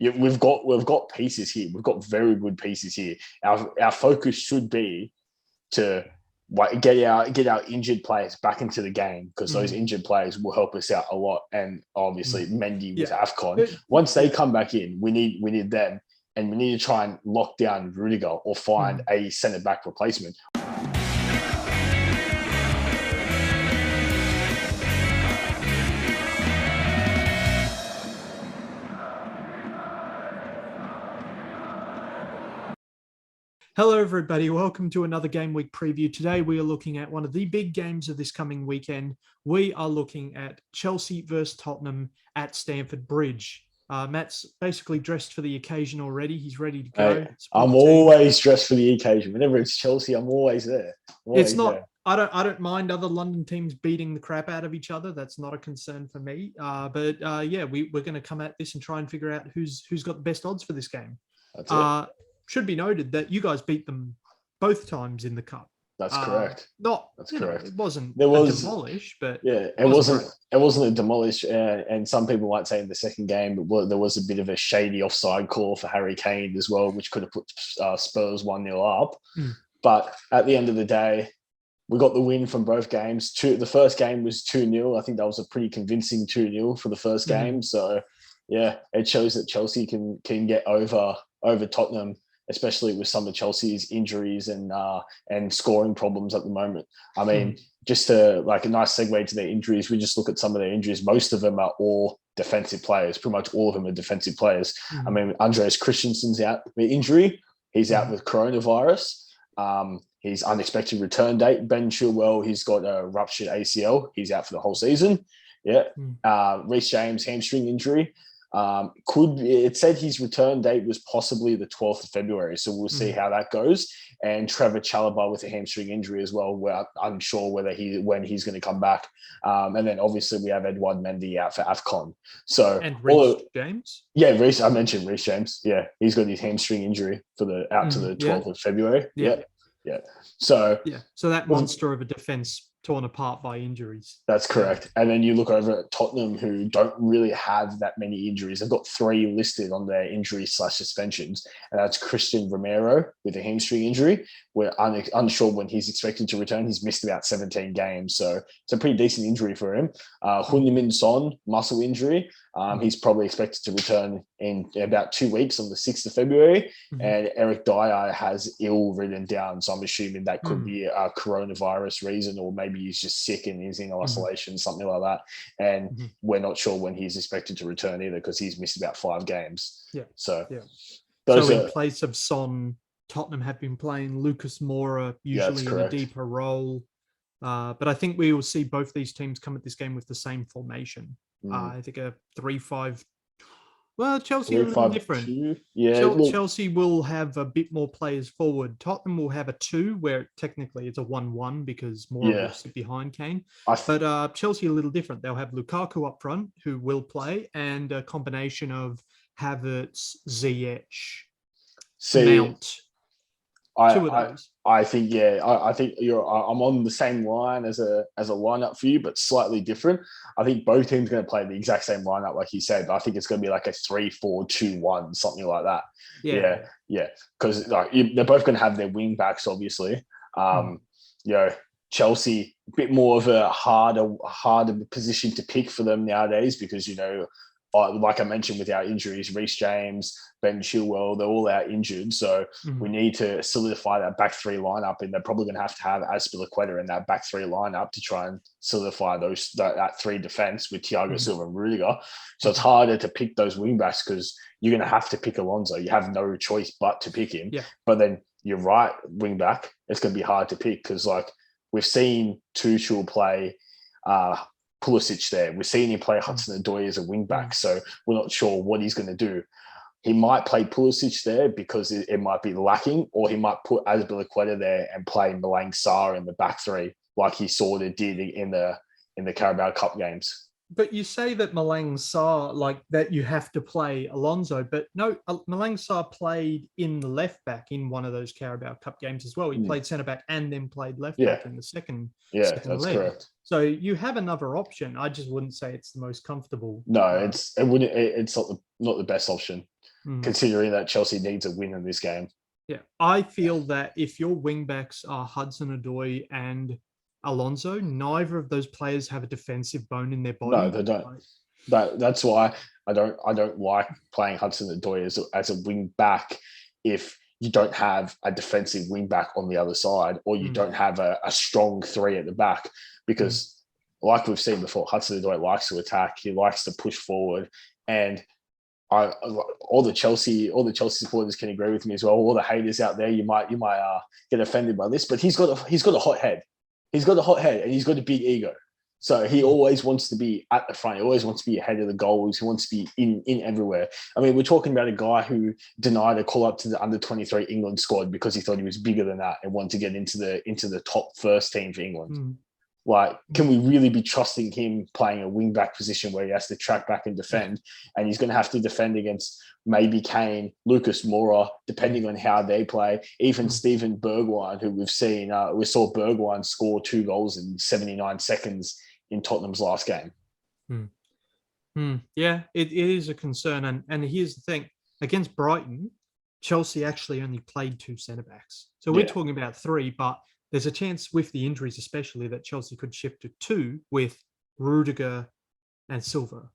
we've got pieces here. We've got very good pieces here. Our focus should be to get our injured players back into the game, because those injured players will help us out a lot. And obviously Mendy with AFCON. Once they come back in, we need them, and we need to try and lock down Rudiger or find a centre back replacement. Hello, everybody. Welcome to another Game Week preview. Today, we are looking at one of the big games of this coming weekend. We are looking at Chelsea versus Tottenham at Stamford Bridge. Matt's basically dressed for the occasion already. He's ready to go. Hey, I'm always dressed for the occasion. Whenever it's Chelsea, I'm always there. It's not. There. I don't mind other London teams beating the crap out of each other. That's not a concern for me. But we're going to come at this and try and figure out who's got the best odds for this game. That's it. Should be noted that you guys beat them both times in the cup. That's correct. That's correct. It wasn't a demolish, but yeah, it wasn't a demolish. And some people might say in the second game, there was a bit of a shady offside call for Harry Kane as well, which could have put Spurs 1-0 up. But at the end of the day, we got the win from both games. The first game was 2-0. I think that was a pretty convincing 2-0 for the first game. So yeah, it shows that Chelsea can get over Tottenham, especially with some of Chelsea's injuries and scoring problems at the moment. I mean, just to like a nice segue to their injuries, we just look at some of their injuries. Most of them are all defensive players. Pretty much all of them are defensive players. I mean, Andreas Christensen's out with injury. He's out with coronavirus. His unexpected return date. Ben Chilwell, he's got a ruptured ACL. He's out for the whole season. Yeah. Reece James, hamstring injury. It said his return date was possibly the 12th of February, so we'll see how that goes. And Trevor Chalobah with a hamstring injury as well. We're unsure when he's going to come back. And then obviously we have Edouard Mendy out for AFCON. So and Reece James. Yeah, Reece. I mentioned Reece James. Yeah, he's got his hamstring injury to the 12th of February. Yeah. So that monster of a defense torn apart by injuries. That's correct. And then you look over at Tottenham, who don't really have that many injuries. They've got 3 listed on their injuries/suspensions, and that's Christian Romero with a hamstring injury. We're unsure when he's expected to return. He's missed about 17 games, so it's a pretty decent injury for him. Heung-min Son, muscle injury. He's probably expected to return in about 2 weeks on the 6th of February. And Eric Dyer has ill written down, so I'm assuming that could be a coronavirus reason, or maybe he's just sick and he's in isolation, something like that. And we're not sure when he's expected to return either, because he's missed about 5 games. So in place of Son, Tottenham have been playing Lucas Moura, usually in a deeper role. But I think we will see both these teams come at this game with the same formation. I think a 3-5. Well, Chelsea are a little different. Chelsea will have a bit more players forward. Tottenham will have a 2, where technically it's a 1-1 because Moura will sit behind Kane. But Chelsea are a little different. They'll have Lukaku up front, who will play, and a combination of Havertz, Ziyech, Mount. I think I'm on the same line as a lineup for you, but slightly different. I think both teams are going to play the exact same lineup, like you said, but I think it's going to be like a 3-4-2-1, something like that. Yeah. Because they're both going to have their wing backs, obviously. Chelsea, a bit more of a harder position to pick for them nowadays, because like I mentioned with our injuries, Reece James, Ben Chilwell, they're all out injured. So we need to solidify that back 3 lineup, and they're probably going to have Azpilicueta in that back 3 lineup to try and solidify that 3 defense with Thiago Silva and Rudiger. So it's harder to pick those wing backs, because you're going to have to pick Alonso. You have no choice but to pick him. But then you're right, wing back, it's going to be hard to pick, because we've seen Tuchel play Pulisic there. We've seen him play Hudson-Odoi as a wing back, so we're not sure what he's going to do. He might play Pulisic there because it might be lacking, or he might put Azpilicueta there and play Malang Sarr in the back 3, like he sort of did in the Carabao Cup games. But you say that Malang Sarr, like that you have to play Alonso, but no, Malang Sarr played in the left back in one of those Carabao Cup games as well. He played centre back and then played left back in the second that's leg. Correct. So you have another option. I just wouldn't say it's the most comfortable. No, it's not the best option. considering that Chelsea needs a win in this game. Yeah, I feel that if your wing-backs are Hudson-Odoi and Alonso, neither of those players have a defensive bone in their body. No, they don't. That's why I don't like playing Hudson-Odoi as a wing back if you don't have a defensive wing back on the other side, or you don't have a strong three at the back, because like we've seen before, Hudson-Odoi likes to attack, he likes to push forward, and all the Chelsea supporters can agree with me as well. All the haters out there, you might get offended by this, but he's got a hot head. He's got a hot head, and he's got a big ego. So he always wants to be at the front. He always wants to be ahead of the goals. He wants to be in everywhere. I mean, we're talking about a guy who denied a call up to the under-23 England squad because he thought he was bigger than that and wanted to get into the top first team for England. Like, can we really be trusting him playing a wing-back position where he has to track back and defend? And he's going to have to defend against maybe Kane, Lucas Moura, depending on how they play. Even Steven Bergwijn, who we've seen, we saw Bergwijn score 2 goals in 79 seconds in Tottenham's last game. Yeah, it is a concern. And here's the thing. Against Brighton, Chelsea actually only played 2 centre-backs. So we're talking about 3, but there's a chance with the injuries especially that Chelsea could shift to 2 with Rudiger and Silva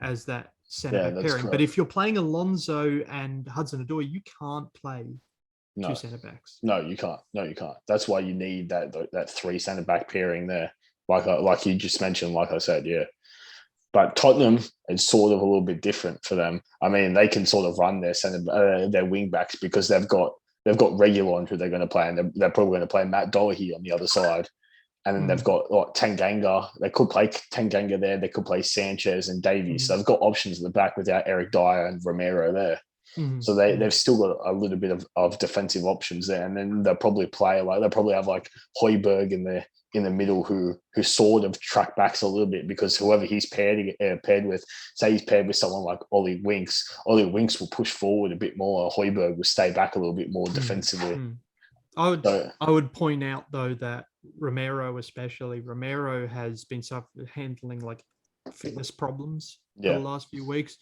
as that centre-back pairing. Correct. But if you're playing Alonso and Hudson-Odoi, you can't play 2 centre-backs. No, you can't. That's why you need that 3 centre-back pairing there. Like you just mentioned, like I said, But Tottenham is sort of a little bit different for them. I mean, they can sort of run their wing backs because they've got Reguilon who they're going to play, and they're probably going to play Matt Doherty on the other side. And then they've got Tanganga. They could play Tanganga there. They could play Sanchez and Davies. So they've got options at the back without Eric Dyer and Romero there. So they've still got a little bit of defensive options there. And then they'll probably have like Højbjerg in the middle who sort of track backs a little bit, because whoever he's paired with, say he's paired with someone like Ollie Winks will push forward a bit more. Højbjerg will stay back a little bit more defensively. I would point out though that Romero has been handling like fitness problems for the last few weeks.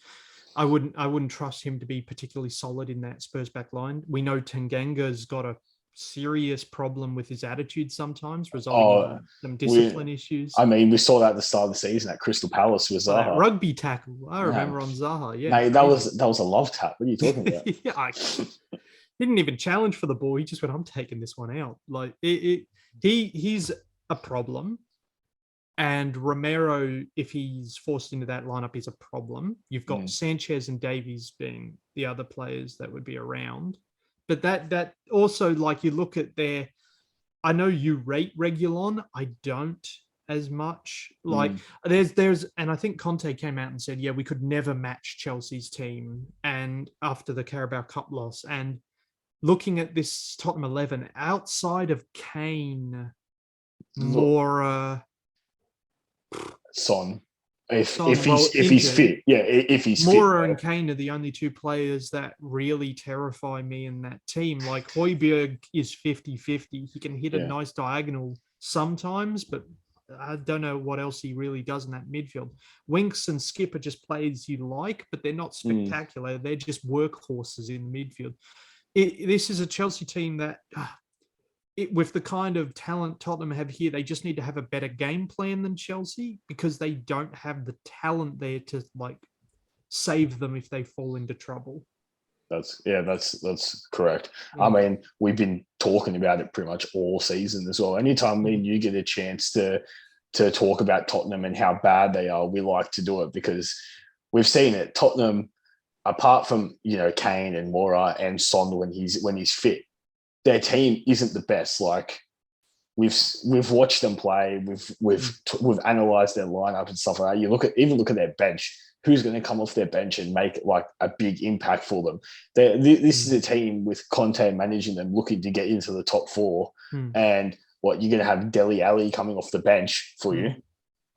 I wouldn't trust him to be particularly solid in that Spurs back line. We know Tanganga's got a serious problem with his attitude sometimes, resulting in some discipline issues. I mean, we saw that at the start of the season at Crystal Palace with Zaha. Rugby tackle, I remember on Zaha. Yeah, mate, that was a love tap. What are you talking about? He didn't even challenge for the ball. He just went, "I'm taking this one out." Like he's a problem. And Romero, if he's forced into that lineup, is a problem. You've got Sanchez and Davies being the other players that would be around. But that also, like, you look at I know you rate Reguilon. I don't as much. Like there's, and I think Conte came out and said, we could never match Chelsea's team. And after the Carabao Cup loss, and looking at this Tottenham 11, outside of Kane, Moura, Son, if he's fit, if he's Moura fit, and Kane are the only 2 players that really terrify me in that team. Like Højbjerg is 50-50. He can hit a nice diagonal sometimes, but I don't know what else he really does in that midfield. Winks and Skip are just players you like, but they're not spectacular. They're just workhorses in the midfield. This is a Chelsea team that with the kind of talent Tottenham have here, they just need to have a better game plan than Chelsea, because they don't have the talent there to like save them if they fall into trouble. That's correct. I mean, we've been talking about it pretty much all season as well. Anytime me and you get a chance to talk about Tottenham and how bad they are, we like to do it because we've seen it. Tottenham, apart from Kane and Moura and Son when he's fit, their team isn't the best. Like we've watched them play. We've analysed their lineup and stuff like that. You look at their bench. Who's going to come off their bench and make like a big impact for them? This is a team with Conte managing them, looking to get into the top 4. And you're going to have Dele Alli coming off the bench for you.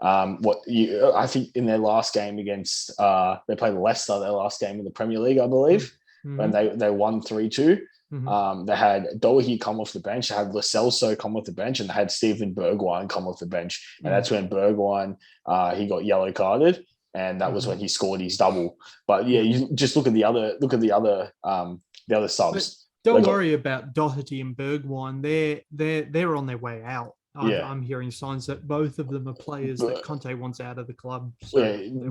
I think in their last game against they played Leicester, their last game in the Premier League, I believe, when they won 3-2. They had Doherty come off the bench, they had Lo Celso come off the bench, and they had Steven Bergwijn come off the bench. And that's when Bergwijn, he got yellow carded. and that was when he scored his double. But yeah, you just look at the other subs. But don't worry about Doherty and Bergwijn. They're on their way out. I'm hearing signs that both of them are players that Conte wants out of the club. So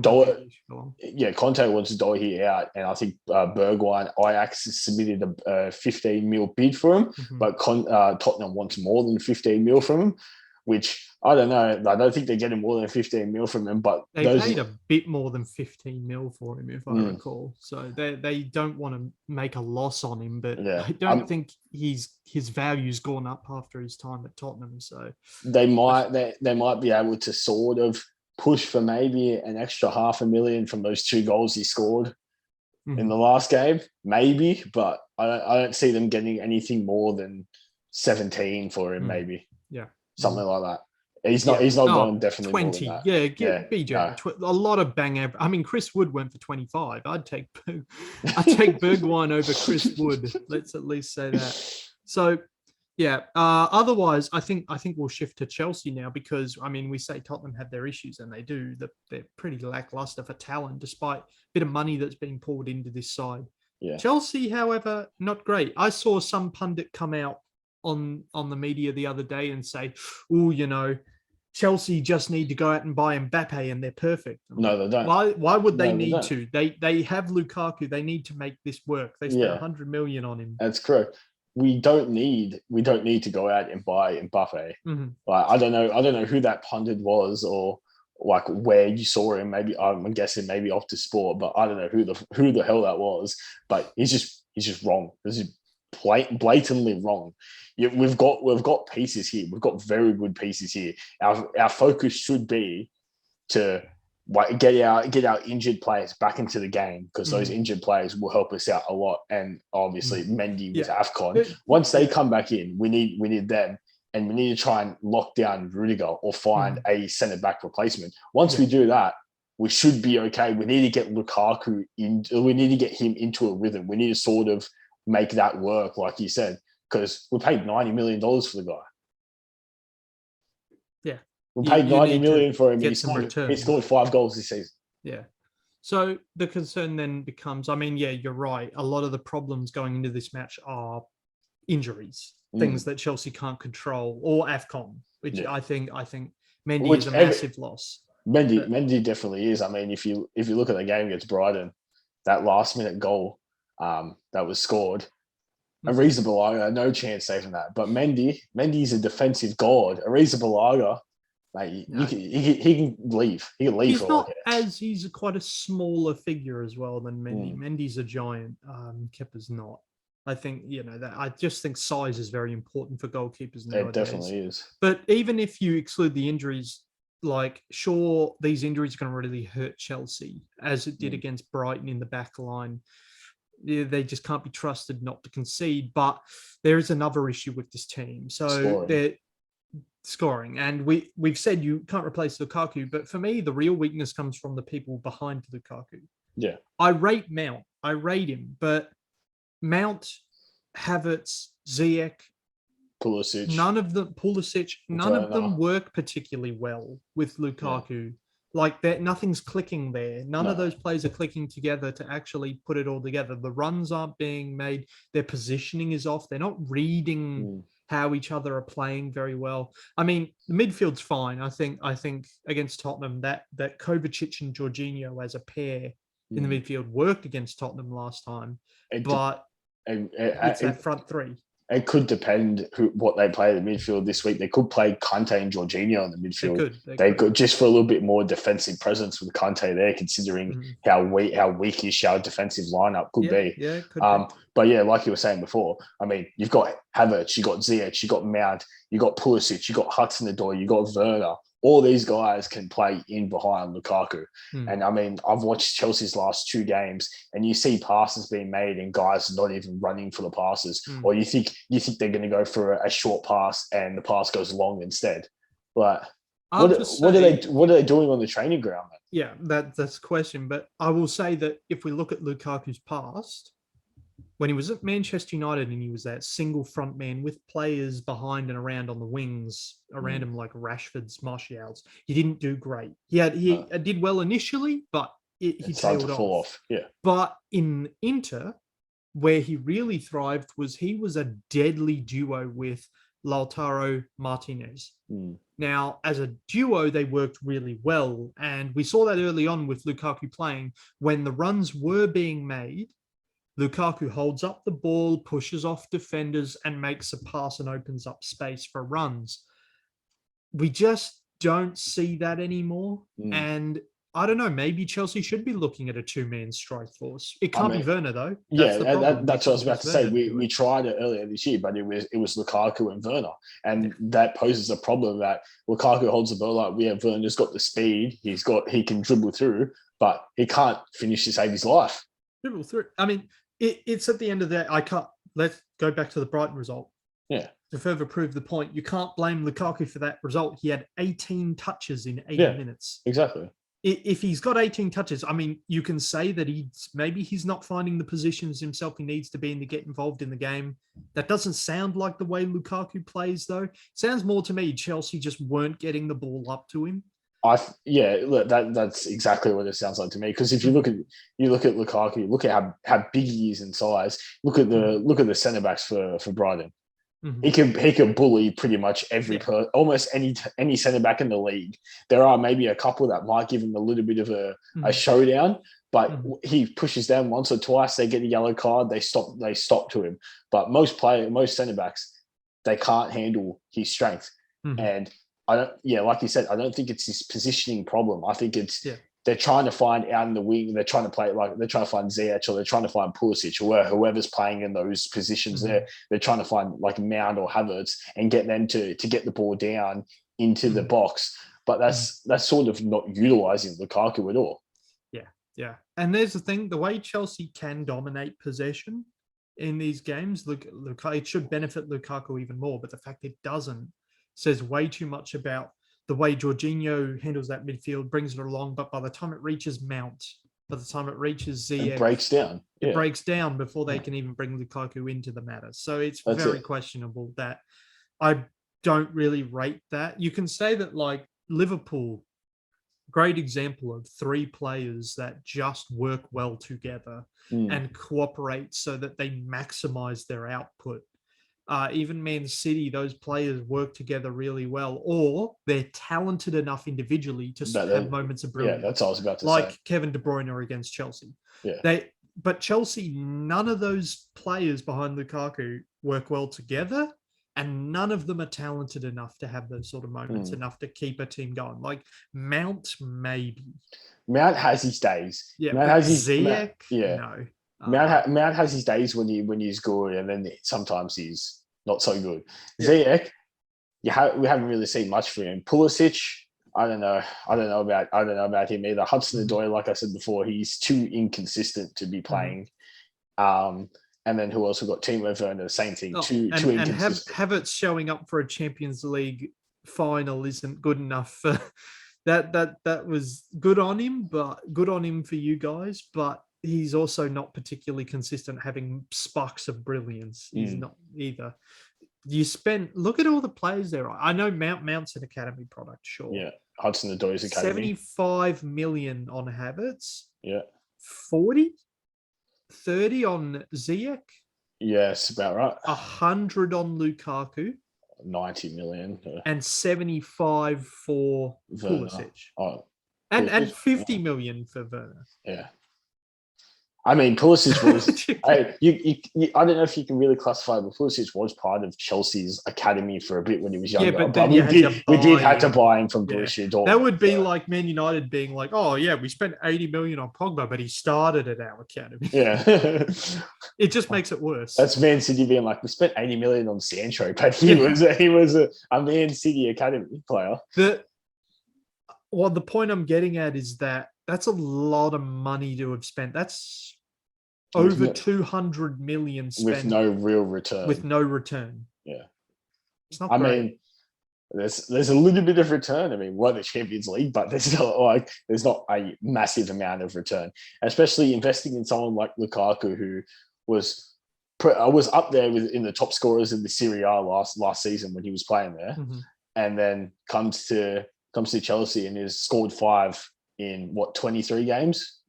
Conte wants Doherty out, and I think Bergwijn, Ajax has submitted a 15 mil bid for him, but Tottenham wants more than 15 mil from him, which I don't know. I don't think they're getting more than 15 mil from him, but they paid a bit more than 15 mil for him, if I recall. So they don't want to make a loss on him, but I don't think his value's gone up after his time at Tottenham. So they might be able to sort of push for maybe an extra $500,000 from those 2 goals he scored in the last game, maybe, but I don't see them getting anything more than 17 for him, maybe. Yeah. Something like that. He's not going definitely 20. More than that. BJ. A lot of bang average. I mean, Chris Wood went for 25. I'd take Bergwijn over Chris Wood. Let's at least say that. So otherwise, I think we'll shift to Chelsea now, because I mean, we say Tottenham have their issues, and they do. They're pretty lackluster for talent, despite a bit of money that's being poured into this side. Yeah. Chelsea, however, not great. I saw some pundit come out on the media the other day and say, Chelsea just need to go out and buy Mbappe and they're perfect. No, they don't. Why would they need to? They have Lukaku. They need to make this work. They spent 100 million on him. That's correct. We don't need to go out and buy Mbappe. Like, I don't know who that pundit was, or like where you saw him. Maybe I'm guessing maybe off to Sport, but I don't know who the hell that was. But he's just wrong. This is blatantly wrong. We've got pieces here. We've got very good pieces here. Our focus should be to get our injured players back into the game, because those injured players will help us out a lot. And obviously Mendy with AFCON. Once they come back in, we need them, and we need to try and lock down Rudiger or find a centre back replacement. Once we do that, we should be okay. We need to get Lukaku in. We need to get him into a rhythm. We need to sort of make that work, like you said, because we paid $90 million for the guy. Yeah. We paid $90 million for him. He scored 5 goals this season. Yeah. So the concern then becomes, I mean, you're right. A lot of the problems going into this match are injuries, things that Chelsea can't control, or AFCON, which I think Mendy is a massive loss. Mendy definitely is. I mean, if you look at the game against Brighton, that last minute goal that was scored, Arrizabalaga, no chance saving that. But Mendy's a defensive god. Arrizabalaga, mate, he can leave. He can leave. He's quite a smaller figure as well than Mendy. Mendy's a giant. Kepa's not. I think that. I just think size is very important for goalkeepers nowadays. It definitely is. But even if you exclude the injuries, sure, these injuries are going to really hurt Chelsea, as it did against Brighton in the back line. They just can't be trusted not to concede. But there is another issue with this team. So they're scoring. And we've said you can't replace Lukaku. But for me, the real weakness comes from the people behind Lukaku. Yeah. I rate Mount. I rate him. But Mount, Havertz, Ziyech, Pulisic, none of them work particularly well with Lukaku. Yeah. Like that, nothing's clicking there. None of those players are clicking together to actually put it all together. The runs aren't being made. Their positioning is off. They're not reading how each other are playing very well. I mean, the midfield's fine. I think against Tottenham, that Kovacic and Jorginho as a pair in the midfield worked against Tottenham last time. It's that front three. It could depend what they play in the midfield this week. They could play Conte and Jorginho in the midfield. They could just for a little bit more defensive presence with Conte there, considering how weakish our defensive lineup could be. Yeah, it could be. But yeah, like you were saying before, I mean, you've got Havertz, you've got Ziyech, you've got Mount, you've got Pulisic, you've got Hudson-Odoi, you've got Werner. All these guys can play in behind Lukaku. And I mean, I've watched Chelsea's last 2 games, and you see passes being made and guys not even running for the passes. Or you think they're going to go for a short pass and the pass goes long instead. But what are they doing on the training ground, then? Yeah, that's the question. But I will say that if we look at Lukaku's past, when he was at Manchester United and he was that single front man with players behind and around on the wings around him like Rashford's, Martial's, he didn't do great. He did well initially, but he tailed off. Yeah. But in Inter, where he really thrived he was a deadly duo with Lautaro Martinez. Now, as a duo, they worked really well. And we saw that early on with Lukaku playing. When the runs were being made, Lukaku holds up the ball, pushes off defenders, and makes a pass and opens up space for runs. We just don't see that anymore. And I don't know, maybe Chelsea should be looking at a two-man strike force. It can't be Werner, though. That's what I was about to say. We tried it earlier this year, but it was Lukaku and Werner. And that poses a problem that Lukaku holds the ball up. Werner's got the speed. He can dribble through, but he can't finish to save his life. Dribble through. I mean, it's at the end of the day. Let's go back to the Brighton result. Yeah. To further prove the point, you can't blame Lukaku for that result. He had 18 touches in 80 minutes. Exactly. If he's got 18 touches, I mean, you can say that he's not finding the positions himself he needs to be in to get involved in the game. That doesn't sound like the way Lukaku plays, though. Sounds more to me Chelsea just weren't getting the ball up to him. Look, that's exactly what it sounds like to me. Because if you look at Lukaku, look at how big he is in size. Look at the centre backs for Brighton. Mm-hmm. He can bully pretty much almost any centre back in the league. There are maybe a couple that might give him a little bit of a showdown, but he pushes them once or twice. They get a yellow card. They stop to him. But most centre backs, they can't handle his strength. And like you said, I don't think it's his positioning problem. I think it's they're trying to find out in the wing. They're trying to find Ziyech, or they're trying to find Pulisic, or whoever's playing in those positions there. They're trying to find like Mount or Havertz and get them to get the ball down into the box. But that's sort of not utilising Lukaku at all. Yeah. And there's the thing, the way Chelsea can dominate possession in these games, it should benefit Lukaku even more. But the fact it doesn't says way too much about the way Jorginho handles that midfield, brings it along, but by the time it reaches Mount, by the time it reaches Ziyech, it breaks down. It breaks down before they can even bring Lukaku into the matter. So it's very questionable that I don't really rate that. You can say that like Liverpool, great example of three players that just work well together and cooperate so that they maximize their output. Even Man City, those players work together really well, or they're talented enough individually to have moments of brilliance. Yeah, that's what I was about to say. Like Kevin De Bruyne against Chelsea. Yeah. But Chelsea, none of those players behind Lukaku work well together, and none of them are talented enough to have those sort of moments, enough to keep a team going. Like Mount, maybe. Mount has his days. Yeah, Mount has his Ziyech, no. Mount has his days when he's good, and then sometimes he's not so good. Ziyech, we haven't really seen much from him. Pulisic, I don't know about him either. Hudson-Odoi, like I said before, he's too inconsistent to be playing. And then who else? We've got Timo Werner, the same thing. Too inconsistent. And Havertz showing up for a Champions League final isn't good enough for that was good on him, but good on him for you guys, but he's also not particularly consistent, having sparks of brilliance. He's not either. Look at all the players there. I know Mount's an academy product, sure. Yeah, Hudson-Odoi's academy. 75 million on Havertz. Yeah. 30 on Ziyech. Yes, about right. 100 on Lukaku. 90 million. And 75 for Pulisic. And 50 million for Werner. Yeah. I mean, Pulisic was. I don't know if you can really classify, but Pulisic was part of Chelsea's academy for a bit when he was younger. Yeah, but we did have to buy him from Borussia Dortmund. That would be like Man United being like, "Oh yeah, we spent 80 million on Pogba, but he started at our academy." Yeah, it just makes it worse. That's Man City being like, "We spent 80 million on Sancho, but he was a Man City academy player." The point I'm getting at is that that's a lot of money to have spent. That's over 200 million spent with no real return. Yeah, it's not. I mean, there's a little bit of return. I mean, won the Champions League, but there's not a massive amount of return. Especially investing in someone like Lukaku, who was I was up there in the top scorers in the Serie A last season when he was playing there, and then comes to Chelsea and has scored 5 in 23 games.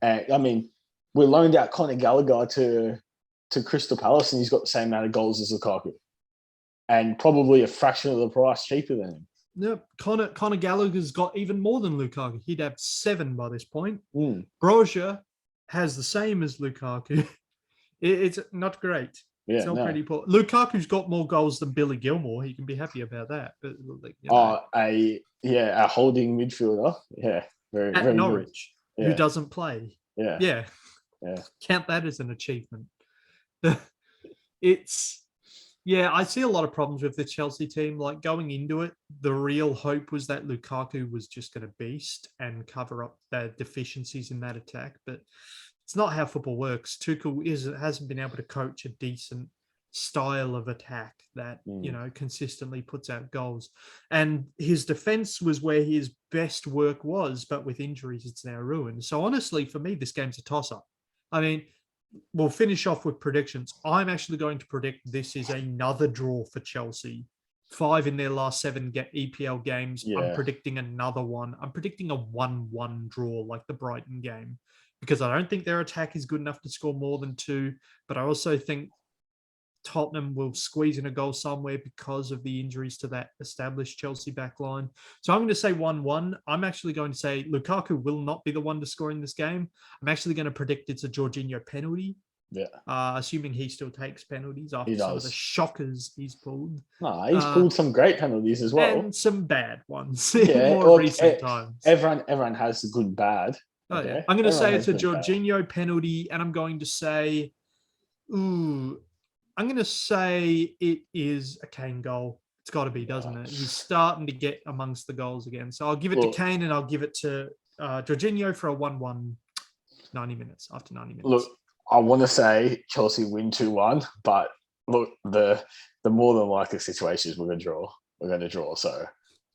And I mean, we loaned out Conor Gallagher to Crystal Palace, and he's got the same amount of goals as Lukaku, and probably a fraction of the price cheaper than him. Yep, Conor Gallagher's got even more than Lukaku. He'd have 7 by this point. Brozier has the same as Lukaku. It's not great. Yeah, it's not pretty poor. Lukaku's got more goals than Billy Gilmore. He can be happy about that. But a holding midfielder. Yeah, very Norwich, who doesn't play. Yeah. Count that as an achievement. I see a lot of problems with the Chelsea team. Like going into it, the real hope was that Lukaku was just going to beast and cover up the deficiencies in that attack. But it's not how football works. Tuchel hasn't been able to coach a decent style of attack that, consistently puts out goals. And his defense was where his best work was, but with injuries, it's now ruined. So honestly, for me, this game's a toss-up. I mean, we'll finish off with predictions. I'm actually going to predict this is another draw for Chelsea. 5 in their last 7 EPL games. Yeah. I'm predicting another one. I'm predicting a 1-1 draw like the Brighton game, because I don't think their attack is good enough to score more than 2. But I also think Tottenham will squeeze in a goal somewhere because of the injuries to that established Chelsea back line. So I'm going to say 1-1. I'm actually going to say Lukaku will not be the one to score in this game. I'm actually going to predict it's a Jorginho penalty. Yeah. Assuming he still takes penalties after some of the shockers he's pulled. No, he's pulled some great penalties as well. And some bad ones in more recent times. Everyone has the good and bad. Oh, yeah. I'm going to say it's a Jorginho penalty, and I'm going to say, I'm going to say it is a Kane goal. It's got to be, doesn't it? He's starting to get amongst the goals again. So I'll give it to Kane, and I'll give it to Jorginho for a 1-1 after 90 minutes. Look, I want to say Chelsea win 2-1, but look, the more than likely situation is we're going to draw. So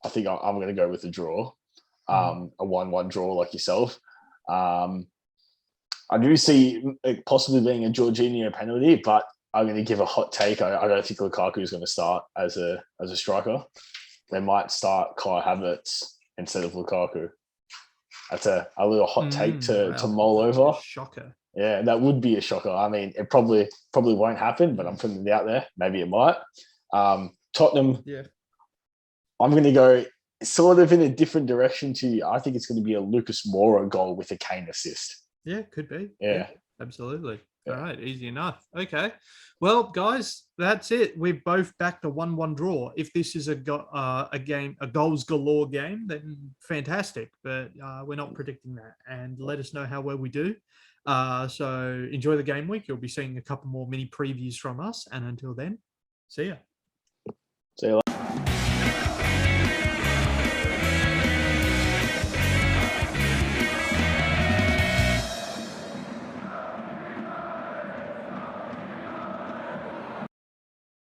I think I'm going to go with the draw, a 1-1 draw like yourself. I do see it possibly being a Jorginho penalty, but I'm going to give a hot take. I don't think Lukaku is going to start as a striker. They might start Kai Havertz instead of Lukaku. That's a little hot take to mull over. Shocker. Yeah, that would be a shocker. I mean, it probably won't happen, but I'm putting it out there. Maybe it might. Tottenham. Yeah. I'm going to go sort of in a different direction to you. I think it's going to be a Lucas Moura goal with a Kane assist. Yeah, could be. Yeah. Absolutely. All right, easy enough. Okay. Well, guys, that's it. We've both backed a 1-1 draw. If this is a goals galore game, then fantastic. But we're not predicting that. And let us know how well we do. So enjoy the game week. You'll be seeing a couple more mini previews from us. And until then, see ya. See you later.